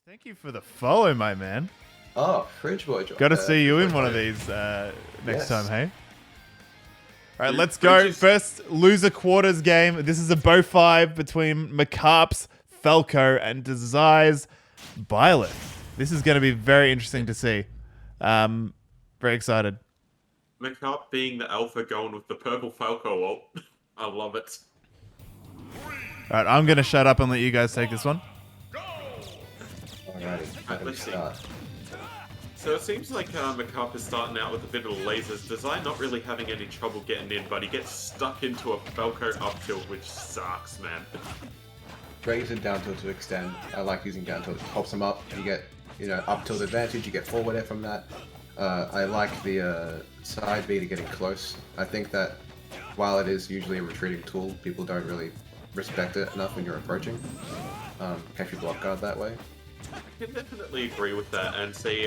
Thank you for the follow, my man. Oh, Fridge Boy. Got to see you in one of these next time, hey? All right, let's go. Fridge is- First loser quarters game. This is a Bow 5 between Mackarp's Falco and Dazai's Byleth. This is going to be very interesting to see. Very excited. Mackarp being the alpha going with the purple Falco ult. I love it. All right, I'm going to shut up and let you guys take this one. Alrighty, Let's see. start. So it seems like Mackarp is starting out with a bit of lasers. Dazai not really having any trouble getting in, but he gets stuck into a Falco up tilt, which sucks, man. Great using down tilt to extend. I like using down tilt. It pops them up. You get, up tilt advantage. You get forward air from that. I like the side B to getting close. I think that while it is usually a retreating tool, people don't really respect it enough when you're approaching. Catch your block guard that way. I can definitely agree with that. And see,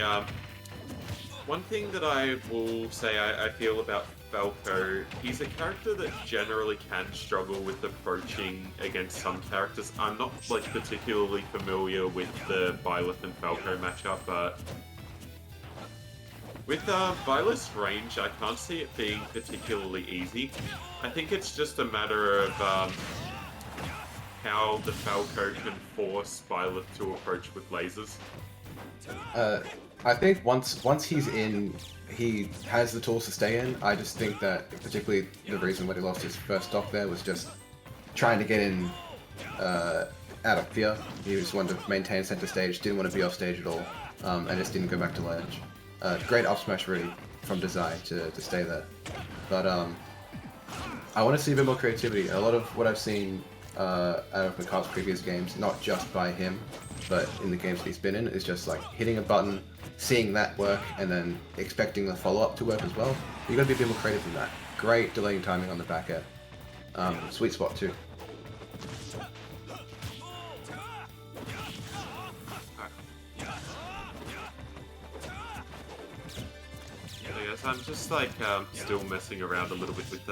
one thing that I will say I feel about Falco, he's a character that generally can struggle with approaching against some characters. I'm not particularly familiar with the Byleth and Falco matchup, but with Byleth's range, I can't see it being particularly easy. I think it's just a matter of how the Falco can force Byleth to approach with lasers. I think once he's in, he has the tools to stay in. I just think that particularly the reason when he lost his first stock there was just trying to get in out of fear. He just wanted to maintain center stage, didn't want to be off stage at all, and just didn't go back to ledge. Great up smash really from Dazai to stay there. But I want to see a bit more creativity. A lot of what I've seen out of Mackarp's previous games, not just by him, but in the games that he's been in, is just like hitting a button, seeing that work, and then expecting the follow-up to work as well. You got to be a bit more creative than that. Great delaying timing on the back air. Sweet spot too. Yes, I'm just still messing around a little bit with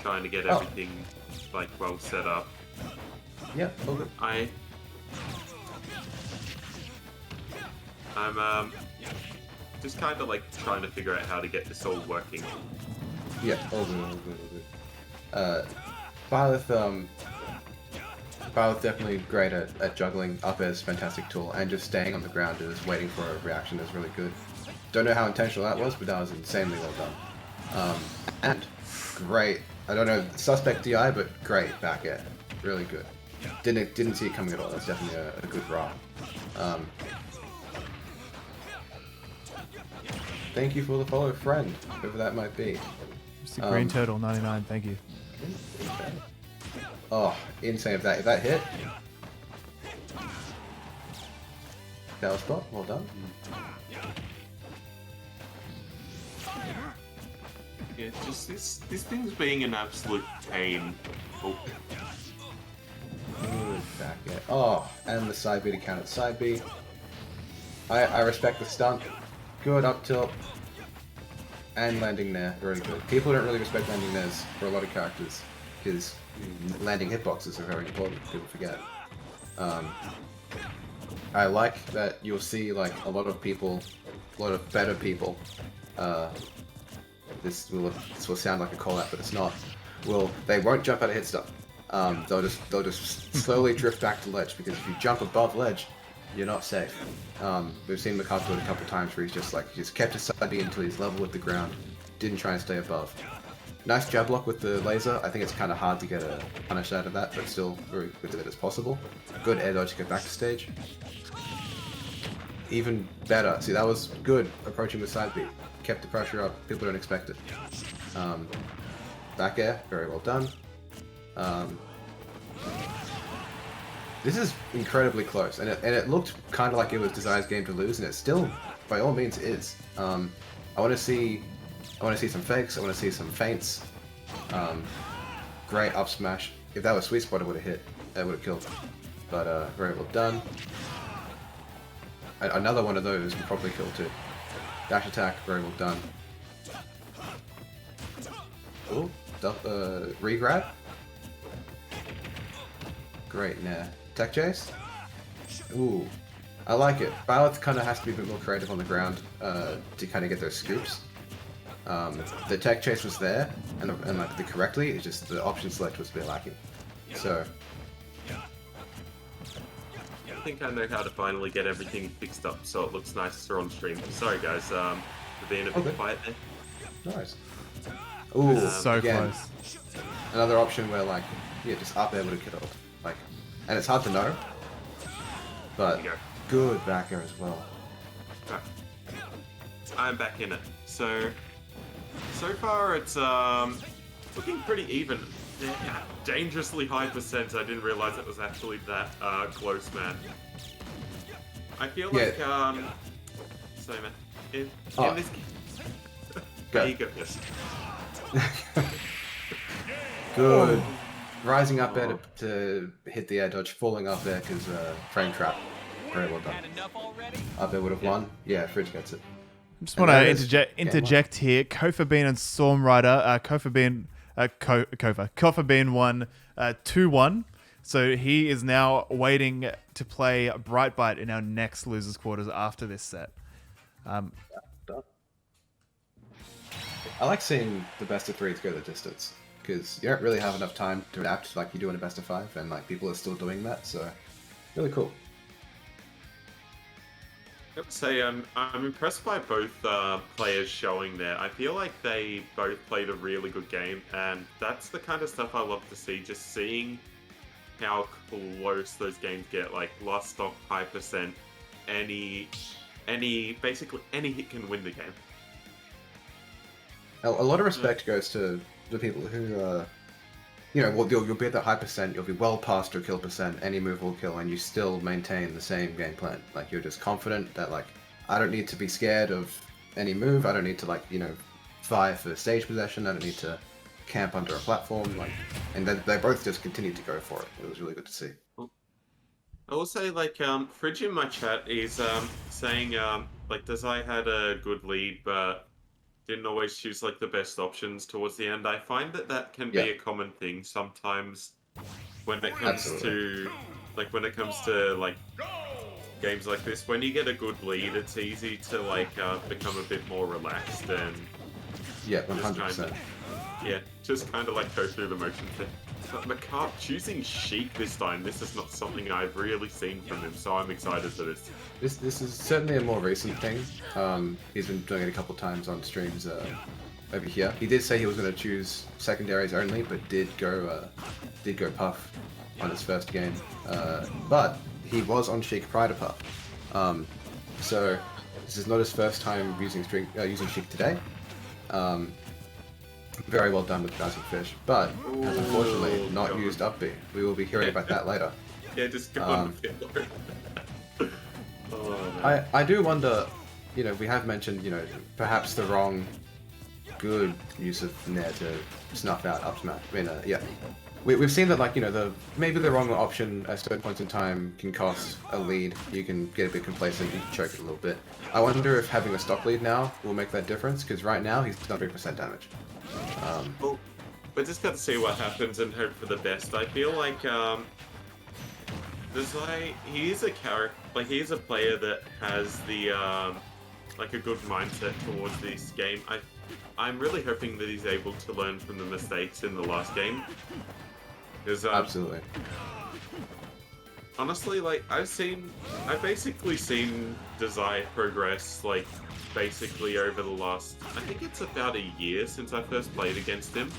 trying to get everything well set up. Yeah, all good. I'm just kind of trying to figure out how to get this all working. Yeah, all good, all good, all good. Byleth definitely great at juggling. Up air's fantastic tool, and just staying on the ground and just waiting for a reaction is really good. Don't know how intentional that was, but that was insanely well done. And great. I don't know, suspect DI, but great back air. Really good. Didn't see it coming at all. That's definitely a good raw. Thank you for the follow, friend, whoever that might be. Mr. Green Turtle 99, thank you. Oh, insane if that hit. Tail spot, well done. Yeah, just this thing's being an absolute pain. Oh. Good back air. Oh, and the side B to counter the side B. I respect the stunt. Good up tilt. And landing there, very good. People don't really respect landing theirs for a lot of characters, because landing hitboxes are very important, people forget. I like that you'll see a lot of people, a lot of better people, this will sound like a call out, but it's not. They won't jump out of hit stuff. They'll just slowly drift back to ledge, because if you jump above ledge, you're not safe. We've seen Mackarp do it a couple of times where he's just kept his side B until he's level with the ground, didn't try and stay above. Nice jab block with the laser. I think it's kind of hard to get a punish out of that, but still very good at it as possible. Good air dodge to get back to stage. Even better. See, that was good approaching with side B. Kept the pressure up. People don't expect it. Back air, very well done. This is incredibly close, and it looked kind of like it was Dazai's game to lose, and it still, by all means, is. I want to see some fakes. I want to see some feints. Great up smash. If that was sweet spot, it would have hit. It would have killed. But very well done. Another one of those would probably kill too. Dash attack, very well done. Ooh, re-grab. Great, nah. Tech chase. Ooh, I like it. Byleth kind of has to be a bit more creative on the ground to kind of get those scoops. The tech chase was there, and like the correctly, it's just the option select was a bit lacking. So I think I know how to finally get everything fixed up so it looks nicer on stream. Sorry guys, for being a bit quiet there. nice. Ooh, So again, close. another option where like just up able to kill, like, and it's hard to know, but There you go. good back air as well. Right. I'm back in it. So far it's looking pretty even. Yeah, dangerously high percent. I didn't realize it was actually that close, man. I feel like sorry, man. In this game, Go. you go first. Good. Rising up there to hit the air dodge, falling up there because frame trap. Very well done. Up there would have won. Yeah, Fridge gets it. I just want to interject here. Kofa Bean and Storm Rider. Kofa Bean won 2-1. So he is now waiting to play Brightbite in our next losers quarters after this set. Done. I like seeing the best of 3 go the distance because you don't really have enough time to adapt like you do in a best of 5, and like people are still doing that. So really cool. I would say I'm impressed by both players showing there. I feel like they both played a really good game, and that's the kind of stuff I love to see. Just seeing how close those games get, like last stock, high percent, basically any hit can win the game. A lot of respect goes to the people who, you'll be at that high percent, you'll be well past your kill percent, any move will kill, and you still maintain the same game plan. Like, you're just confident that, like, I don't need to be scared of any move, I don't need to, like, vie for stage possession, I don't need to camp under a platform, like, and they both just continued to go for it. It was really good to see. I will say, like, Fridge in my chat is saying, like, Dazai had a good lead, but didn't always choose like the best options towards the end. I find that can be a common thing sometimes when it comes to like games like this. When you get a good lead, it's easy to like become a bit more relaxed and 100%. just kind of like go through the motions there. But Mackarp choosing Sheik this time, this is not something I've really seen from him, so I'm excited for this. This is certainly a more recent thing. He's been doing it a couple times on streams over here. He did say he was going to choose secondaries only, but did go Puff on his first game. But he was on Sheik prior to Puff. So this is not his first time using Sheik today. Very well done with Dazzling Fish, but has unfortunately not used up B. We will be hearing about that later. Yeah, just go on with I do wonder, we have mentioned, perhaps the wrong good use of Nair to snuff out up smash. I mean, we've seen that, like, maybe the wrong option at certain points in time can cost a lead. You can get a bit complacent, you can choke it a little bit. I wonder if having a stock lead now will make that difference, because right now he's done 3% damage. Well, we just got to see what happens and hope for the best. I feel like Dazai, he is a character, like he is a player that has the like a good mindset towards this game. I'm really hoping that he's able to learn from the mistakes in the last game. Because Absolutely. Honestly, like I've basically seen Dazai progress like basically over the last, I think it's about a year since I first played against him,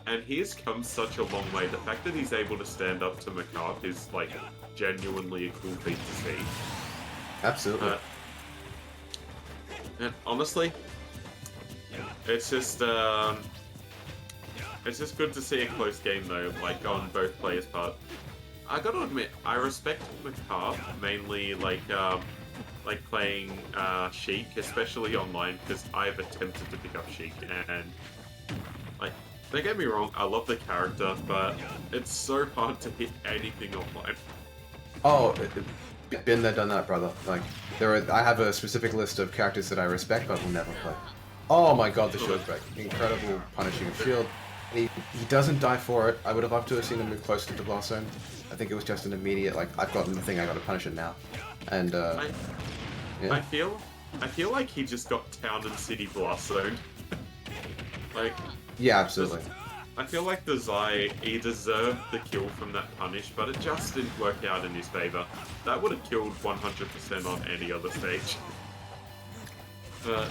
and he has come such a long way. The fact that he's able to stand up to Mackarp is like genuinely a cool feat to see. Absolutely. And honestly, it's just good to see a close game though, like on both players' part. I gotta admit, I respect Mackarp mainly like playing Sheik, especially online, because I've attempted to pick up Sheik, and like, don't get me wrong, I love the character, but it's so hard to hit anything online. Oh, been there, done that, brother. Like, I have a specific list of characters that I respect but will never play. Oh my god, the shield break. Incredible punishing of shield. He doesn't die for it. I would have loved to have seen him move closer to the blast zone. I think it was just an immediate like I've gotten the thing, I got to punish it now, and yeah. I feel like he just got town and city blast zoned. Like, Yeah, absolutely. I feel like Dazai, he deserved the kill from that punish, but it just didn't work out in his favor. That would have killed 100% on any other stage. But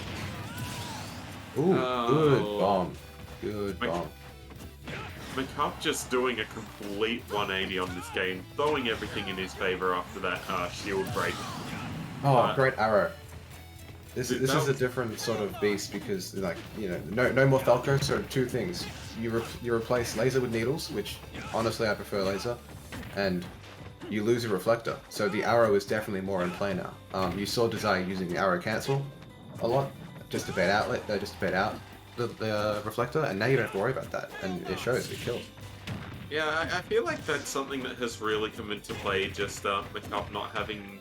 Ooh, good bomb. Good bomb. Mackarp just doing a complete 180 on this game, throwing everything in his favor after that shield break. Oh, great arrow. This Dude, is a different sort of beast because, like, you know, no more Falco, so two things. You replace laser with needles, which, honestly, I prefer laser, and you lose a reflector. So the arrow is definitely more in play now. You saw Dazai using the arrow cancel a lot, just to bait out the reflector, and now you don't have to worry about that, and it shows, it kills. Yeah, I feel like that's something that has really come into play, just Mackarp not having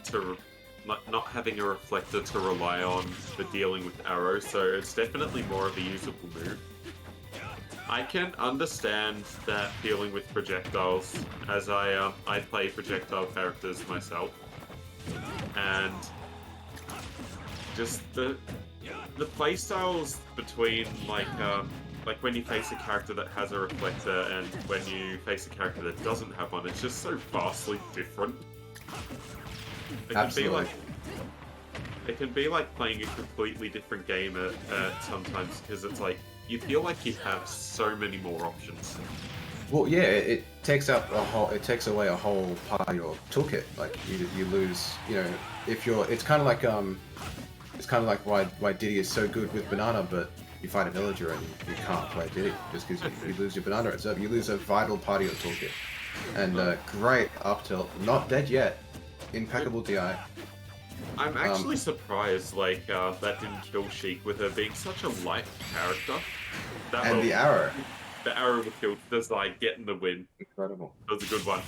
a reflector to rely on for dealing with arrows, so it's definitely more of a usable move. I can understand that feeling with projectiles, as I play projectile characters myself, and just the playstyles between like when you face a character that has a reflector and when you face a character that doesn't have one, it's just so vastly different. Absolutely. It can be like playing a completely different game at sometimes, because it's like you feel like you have so many more options. Well, yeah, it takes away a whole part of your toolkit. Like you lose, you know, it's kind of like why Diddy is so good with banana, but you fight a villager and you can't play Diddy just because you lose your banana reserve. You lose a vital part of your toolkit. And great up tilt, not dead yet, impeccable DI. I'm actually surprised, like, that didn't kill Sheik with her being such a light character. The arrow. The arrow would kill Dazai, getting the win. Incredible. That was a good one.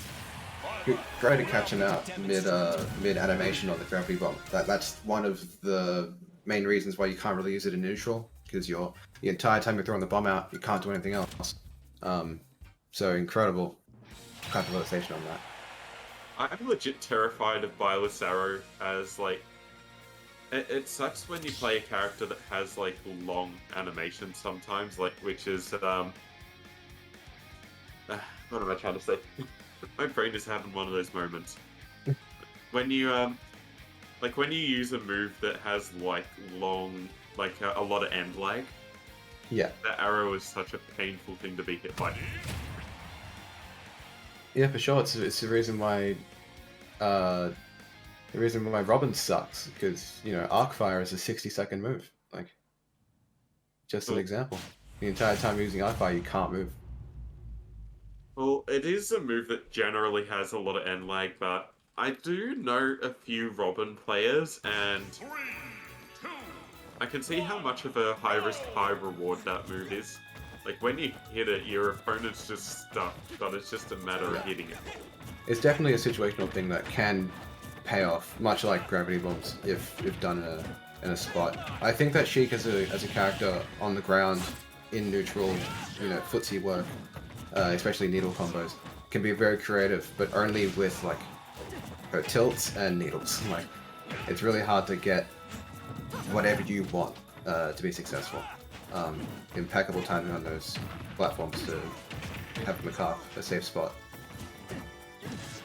Great at catching out mid animation on the gravity bomb. That's one of the main reasons why you can't really use it in neutral, because the entire time you're throwing the bomb out, you can't do anything else. So incredible capitalization on that. I'm legit terrified of Byleth's arrow, as like it sucks when you play a character that has like long animations sometimes, like which is what am I trying to say? My brain is having one of those moments. When you when you use a move that has like long, like a lot of end lag. Yeah. That arrow is such a painful thing to be hit by. Yeah, for sure. It's the reason why Robin sucks, because Arcfire is a 60-second move. Like, just an example. The entire time you're using Arcfire, you can't move. Well, it is a move that generally has a lot of end lag, but I do know a few Robin players, and I can see how much of a high risk, high reward that move is. Like, when you hit it, your opponent's just stuck, but it's just a matter of hitting it. It's definitely a situational thing that can pay off, much like gravity bombs, if done in a spot. I think that Sheik as a character on the ground, in neutral, footsie work, especially needle combos, can be very creative, but only with like her tilts and needles. Like, it's really hard to get whatever you want to be successful. Impeccable timing on those platforms to have Mackarp a safe spot.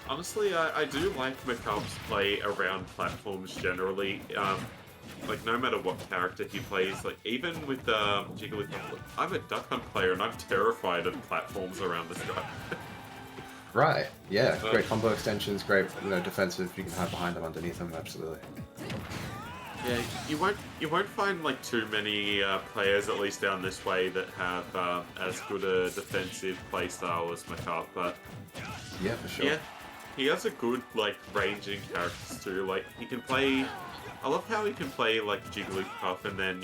Honestly, I do like Mackarp's play around platforms generally. Like, no matter what character he plays, like, even with Jigglypuff, I'm a Duck Hunt player and I'm terrified of platforms around this guy. Right, yeah, great combo extensions, great, defensive, you can hide behind them, underneath them, absolutely. Yeah, you won't find like too many players, at least down this way, that have as good a defensive playstyle as Mackarp, but yeah, for sure. Yeah, he has a good like range in characters too. Like, he can play. I love how he can play like Jigglypuff, and then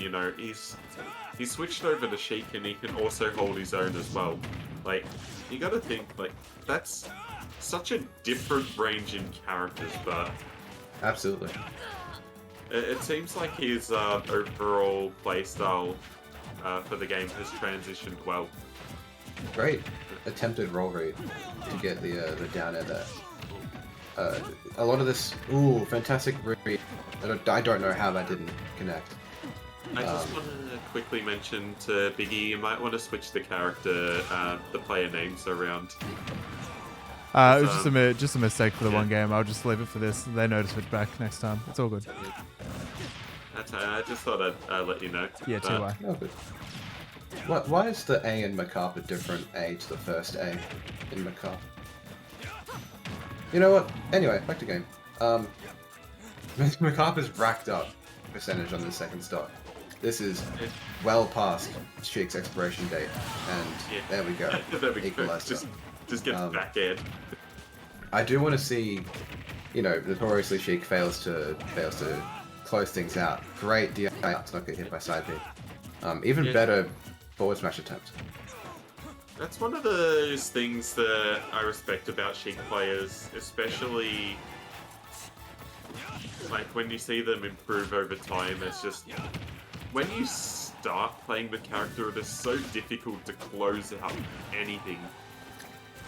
he's switched over to Sheik, and he can also hold his own as well. Like, you got to think, like, that's such a different range in characters, but absolutely. It seems like his overall playstyle for the game has transitioned well. Great. attempted roll read to get the down air there. A lot of this, ooh, fantastic read. I don't know how that didn't connect. I just want to quickly mention to Biggie, you might want to switch the character, the player names around. It was just a mistake for the yeah. one game. I'll just leave it for this. They know to switch back next time. It's all good. I just thought I'd let you know. Yeah, TY. Oh, good. Why is the A in Mackarp a different A to the first A in Mackarp? You know what? Anyway, back to game. Mackarp has racked up percentage on the second stock. This is well past Sheik's expiration date, and there we go. There we go. Equalizer. Just get back in. I do want to see, notoriously Sheik fails to close things out. Great DI to not get hit by side B. Even better forward smash attempt. That's one of those things that I respect about Sheik players, especially like when you see them improve over time. It's just when you start playing the character, it is so difficult to close out anything.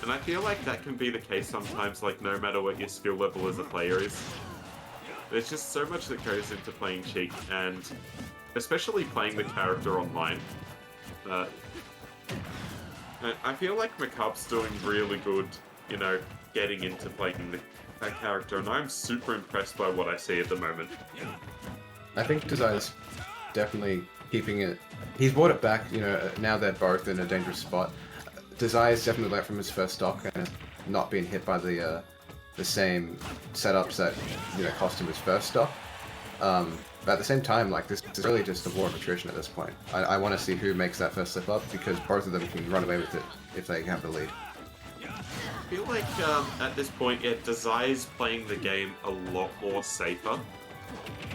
And I feel like that can be the case sometimes, like no matter what your skill level as a player is. There's just so much that goes into playing Sheik, and especially playing the character online. I feel like Mackarp's doing really good, getting into playing that character, and I'm super impressed by what I see at the moment. I think Dazai's definitely keeping it. He's brought it back, now they're both in a dangerous spot. Dazai is definitely learnt from his first stock and has not been hit by the same setups that cost him his first stock. But at the same time, like, this is really just a war of attrition at this point. I want to see who makes that first slip up, because both of them can run away with it if they have the lead. I feel like at this point, Dazai's playing the game a lot more safer,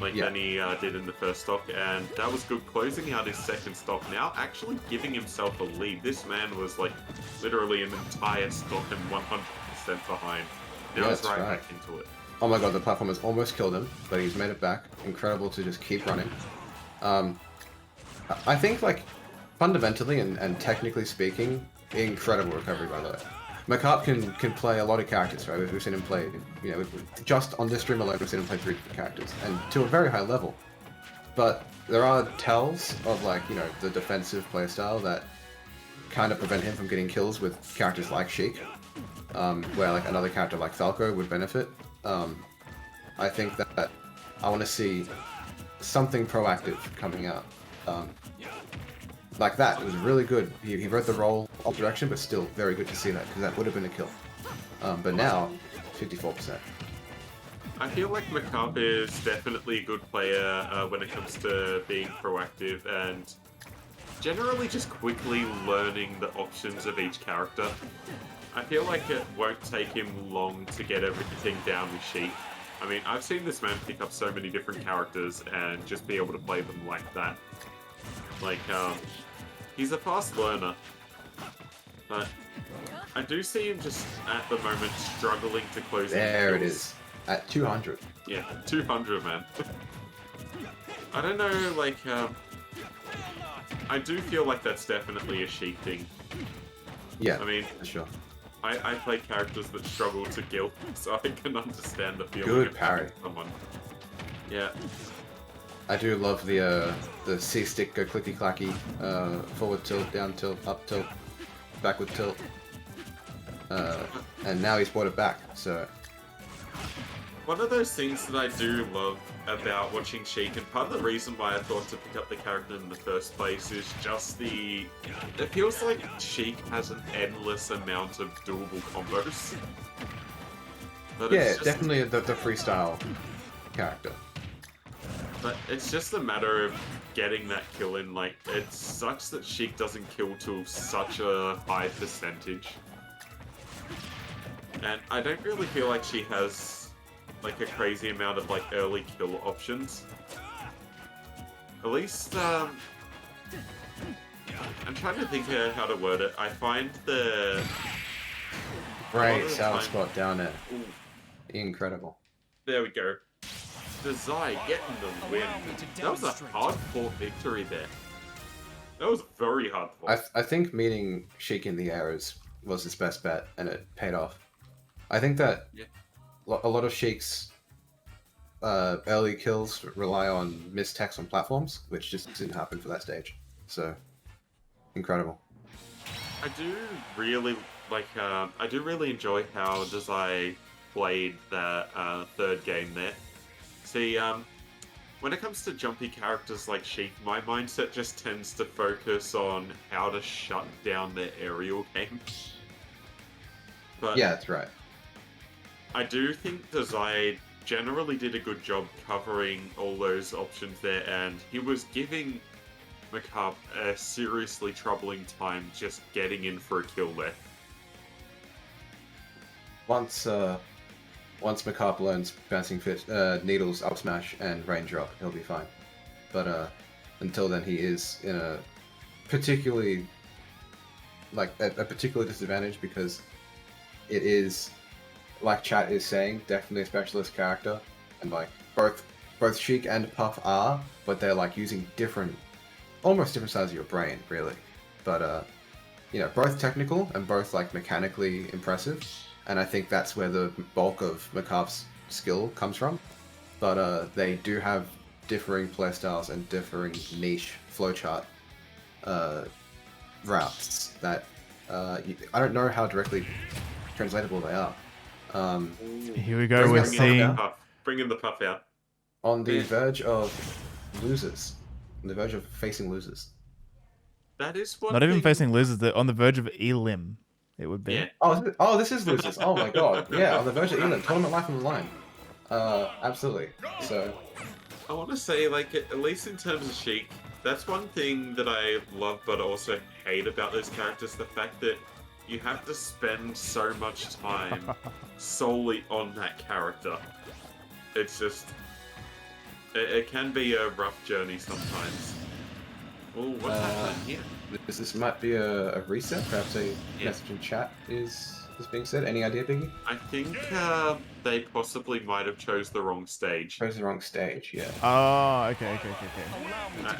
than he did in the first stock, and that was good. Closing out his second stock, now actually giving himself a lead. This man was like literally an entire stock and 100% behind. Now he's right back into it. Oh my god, the platform has almost killed him, but he's made it back. Incredible to just keep running. I think, like, fundamentally and technically speaking, incredible recovery, by the way. Mackarp can play a lot of characters, right? We've seen him play, just on this stream alone, we've seen him play 3 different characters, and to a very high level. But there are tells of, like, the defensive playstyle that kind of prevent him from getting kills with characters like Sheik, where, like, another character like Falco would benefit. I think that I want to see something proactive coming out. Like that, it was really good. He wrote the roll off direction, but still very good to see that, because that would have been a kill. But now, 54%. I feel like Mackarp is definitely a good player when it comes to being proactive and generally just quickly learning the options of each character. I feel like it won't take him long to get everything down with Sheik. I mean, I've seen this man pick up so many different characters and just be able to play them like that. Like, he's a fast learner. But I do see him just, at the moment, struggling to close There it is. At 200. Yeah, 200, man. I don't know, like, I do feel like that's definitely a Sheik thing. Yeah, I mean, for sure. I play characters that struggle to kill, so I can understand the feeling Good of parry. someone. Yeah. I do love the C-stick go clicky-clacky, forward tilt, down tilt, up tilt, backward tilt. And now he's brought it back, so... One of those things that I do love about watching Sheik, and part of the reason why I thought to pick up the character in the first place, is just the... It feels like Sheik has an endless amount of doable combos. But Yeah, it's just, definitely the freestyle character. But it's just a matter of getting that kill in. Like, it sucks that Sheik doesn't kill to such a high percentage. And I don't really feel like she has like a crazy amount of like early kill options. At least, I'm trying to think of how to word it. I find the... Great sour spot down there. Ooh, Incredible. there we go. Dazai getting the win. That was a hard-fought victory there. That was very hard fought. I think meeting Sheik in the air is was his best bet, and it paid off. I think that Yeah. a lot of Sheik's early kills rely on mistext on platforms, which just didn't happen for that stage. So, incredible. I do really I do really enjoy how Dazai played that third game there. See, when it comes to jumpy characters like Sheik, my mindset just tends to focus on how to shut down their aerial game. But Yeah, that's right. I do think Dazai generally did a good job covering all those options there, and he was giving Mackarp a seriously troubling time just getting in for a kill there. Once Mackarp learns bouncing fit, needles up smash and range drop, he'll be fine. But until then, he is in a particularly a particular disadvantage because it is, like chat is saying, definitely a specialist character, and like both Sheik and Puff are, but they're like using almost different sides of your brain, really. But both technical and both like mechanically impressive, and I think that's where the bulk of Mackarp's skill comes from. But they do have differing playstyles and differing niche flowchart routes that I don't know how directly translatable they are. Here we go. We're seeing. Bring in the Puff out. On the verge of losers. On the verge of facing losers. That is one Not even thing- facing losers. They're on the verge of Elim. It would be. Yeah. This is losers. Oh my god. Yeah, on the verge of England. Tournament life on the line. Absolutely. So. I want to say, like, at least in terms of Sheik, that's one thing that I love but also hate about those characters, the fact that you have to spend so much time solely on that character. It's just... It can be a rough journey sometimes. Oh, what's happening here? This might be a reset. Perhaps a message in chat is being said. Any idea, Biggie? I think they possibly might have chose the wrong stage. Chose the wrong stage, yeah. Oh, okay.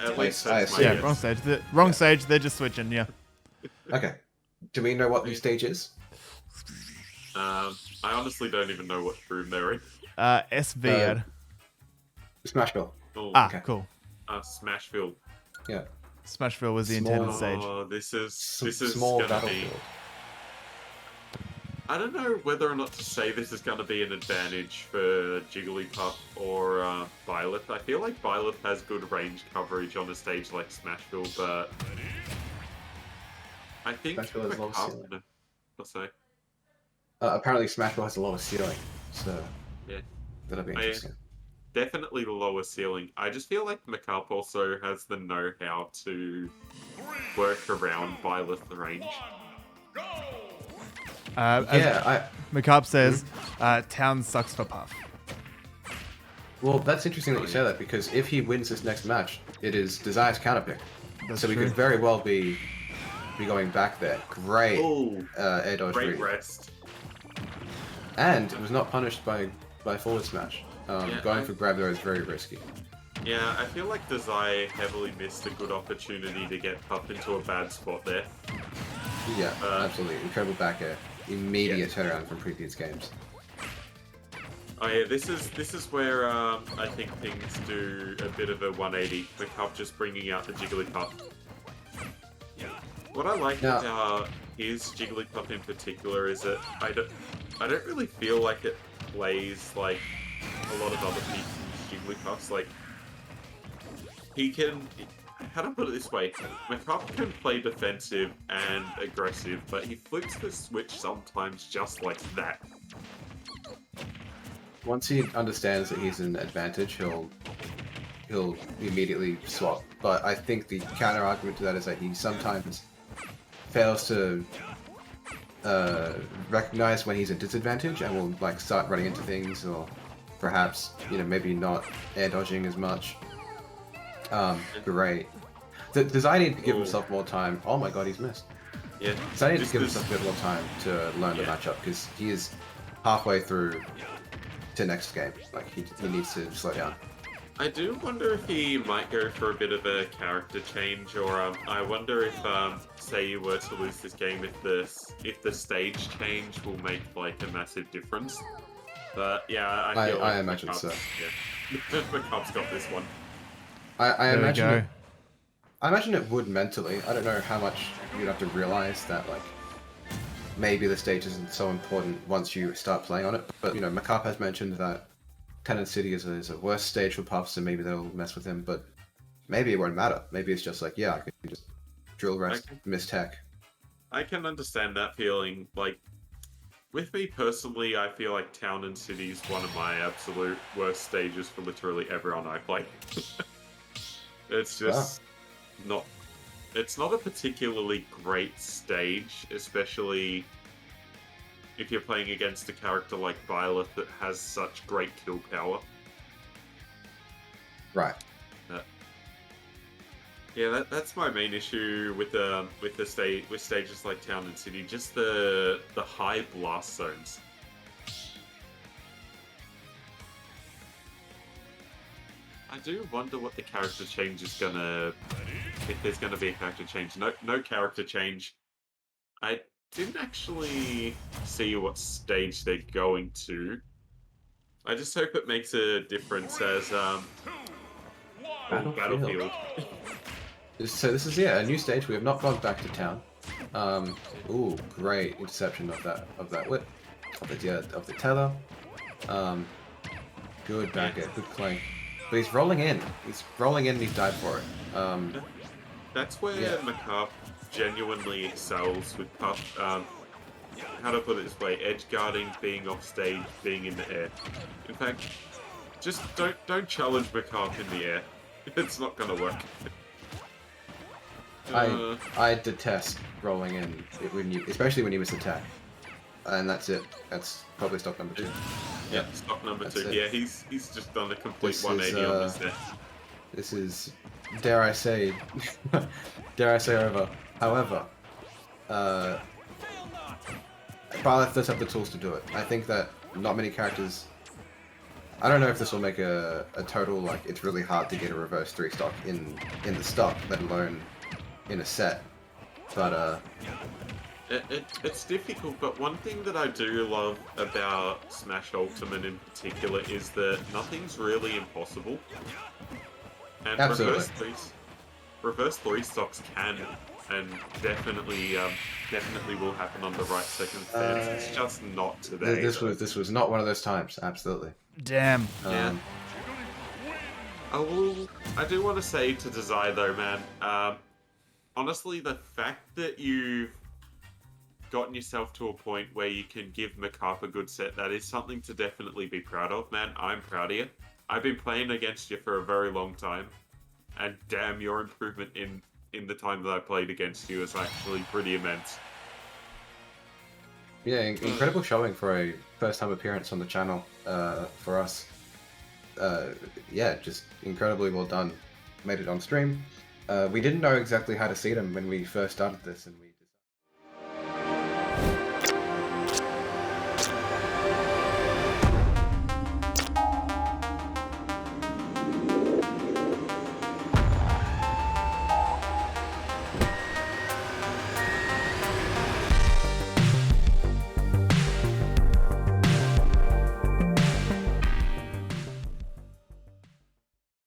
At least I that's my see. Yeah, guess. wrong stage. The wrong stage. They're just switching. Yeah. Okay. Do we know what the stage is? I honestly don't even know what room they're in. SV. Smashville. Oh, Ah, cool. Smashville. Yeah. Smashville was the Small- intended stage. Oh, this is Small gonna be. battlefield. I don't know whether or not to say this is gonna be an advantage for Jigglypuff or Violet. I feel like Violet has good range coverage on a stage like Smashville, but I think Smashville has low ceiling. no, what's that? Apparently Smashville has a lower ceiling, so Yeah. that'll be interesting. Definitely the lower ceiling. I just feel like Mackarp also has the know-how to work around Violet's range. Mackarp says, town sucks for Puff. Well, that's interesting that you say that, because if he wins this next match, it is Dazai's counterpick. That's So we true. could very well be going back there. Great Oh, air dodge great read. rest. And it was not punished by forward smash. Going for grab there is very risky. Yeah, I feel like Dazai heavily missed a good opportunity to get Puff into a bad spot there. Yeah, absolutely. Incredible back air. Immediate turnaround from previous games. Oh yeah, this is where I think things do a bit of a 180. Mackarp just bringing out the Jigglypuff. What I like Now- about his Jigglypuff in particular is that I don't really feel like it plays like a lot of other people's Jigglypuffs. Like, he can... How to put it this way? Mackarp can play defensive and aggressive, but he flips the switch sometimes just like that. Once he understands that he's an advantage, he'll immediately swap. But I think the counter argument to that is that he sometimes fails to recognize when he's a disadvantage and will like start running into things, or perhaps maybe not air dodging as much. Great. Does I need to give himself more time? Oh my god, he's missed. Yeah. So I need to give himself a bit more time to learn the matchup, because he is halfway through to next game. Like he needs to slow down. I do wonder if he might go for a bit of a character change, or I wonder if, say you were to lose this game, if the stage change will make like a massive difference. But yeah, I feel like I imagine so. Yeah, Mackarp's got this one. I There we imagine go. it, I imagine it would mentally. I don't know how much you'd have to realize that like maybe the stage isn't so important once you start playing on it. But you know, Mackarp has mentioned that Tenant City is a worse stage for puffs, and maybe they'll mess with him. But maybe it won't matter. Maybe it's just like, yeah, I can just drill rest, Okay. miss tech. I can understand that feeling. Like, with me personally, I feel like Town and City is one of my absolute worst stages for literally everyone I play. It's just not. It's not a particularly great stage, especially if you're playing against a character like Violet that has such great kill power. Right. Yeah, that's my main issue with stages like Town and City, just the high blast zones. I do wonder what the character change is gonna, if there's gonna be a character change. No character change. I didn't actually see what stage they're going to. I just hope it makes a difference as Battlefield. So this is a new stage. We have not gone back to town. Ooh, great interception of that whip, of the tether. Good back air, good claim. But he's rolling in. He's rolling in and he's died for it. That's where Mackarp genuinely excels with Puff. How to put it this way: edge guarding, being off stage, being in the air. In fact, just don't challenge Mackarp in the air. It's not gonna work. I detest rolling in, especially when you miss attack. And that's it. That's probably stock number 2. Yeah, stock number That's 2. it. Yeah, he's just done a complete This 180 on this net. This is, dare I say over. However, Byleth does have the tools to do it. I think that not many characters. I don't know if this will make a total, like, it's really hard to get a reverse 3 stock in the stock, let alone in a set. But It's difficult, but one thing that I do love about Smash Ultimate in particular is that nothing's really impossible. And Absolutely. reverse 3 stocks can and definitely will happen on the right circumstance. It's just not today. this was not one of those times. Absolutely. Damn. Yeah. I do want to say to Dazai though, man. Honestly, the fact that you've gotten yourself to a point where you can give Mackarp a good set, that is something to definitely be proud of, man. I'm proud of you. I've been playing against you for a very long time, and damn, your improvement in the time that I played against you is actually pretty immense. Yeah, incredible showing for a first-time appearance on the channel for us. Yeah, just incredibly well done. Made it on stream. We didn't know exactly how to seed him when we first started this, and we